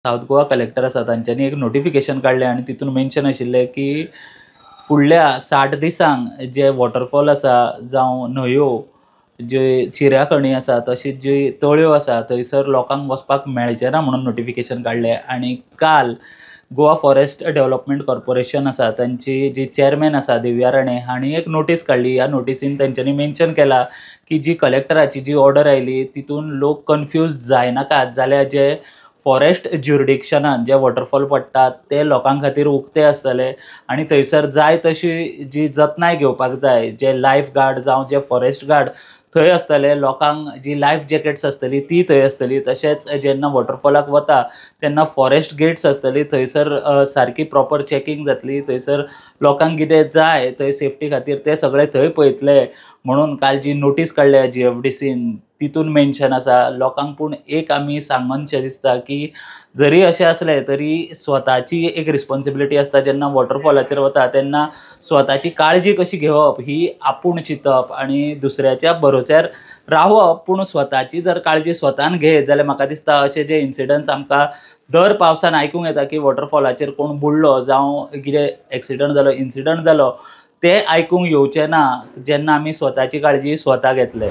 South Goa collector आसा तांच्यांनी एक नोटिफिकेशन काडलें आनी तितून मेन्शन आशिल्लें की फुडल्या 60 दिसांक जे वॉटरफॉल आसा जावं न्हंयो, ज्यो चिऱ्याखणी आसा तशीच जी तळयो आसा थंयसर लोकांक वचपाक मेळचें ना म्हणून नोटिफिकेशन काडलें. आनी काल गोवा फॉरेस्ट डेव्हलपमेंट कॉर्पोरेशन आसा तांची जी चेअरमॅन आसा दिव्या राणे हांणी एक नोटीस काडली. ह्या नोटिसीन तेंच्यांनी मेन्शन केलां की जी कलेक्टराची जी ऑर्डर आयली तितून लोक कन्फ्यूज जायनाकात जाल्यार जे फॉरेस्ट ज्युरिडिक्शनान जे वॉटरफॉल पडटात ते लोकां खातीर उक्ते आसतले आनी थंयसर जाय तशी जी जतनाय घेवपाक जाय, जे लायफ गार्ड जावं जे फॉरेस्ट गार्ड थंय आसतले, लोकांक जी लायफ जॅकेट्स आसतली ती थंय आसतली. तशेंच जेन्ना वॉटरफॉलाक वता तेन्ना फॉरेस्ट गेट्स आसतली थंयसर सारकी प्रॉपर चॅकींग जातली. थंयसर लोकांक कितें जाय थंय सेफ्टी खातीर ते सगळे थंय पळयतले म्हणून काल जी नोटीस काडल्या GFDCन तितून मेन्शन आसा लोकांक. पूण एक आमी सांगनशें दिसता की जरी अशें असलें तरी स्वताची एक रिस्पॉन्सिबिलिटी आसता जेन्ना वॉटरफॉलाचेर वता तेन्ना स्वताची काळजी कशी घेवप ही आपूण चिंतप आनी दुसऱ्याच्या भरोश्यार रावप. पूण स्वताची जर काळजी स्वतान घेत जाल्यार म्हाका दिसता अशे जे इन्सिडंट्स आमकां दर पावसान आयकूंक येता की वॉटरफॉलाचेर कोण बुडलो जावं कितें एक्सिडंट जालो, इन्सिडंट जालो, ते आयकूंक येवचे ना जेन्ना आमी स्वताची काळजी स्वता घेतले.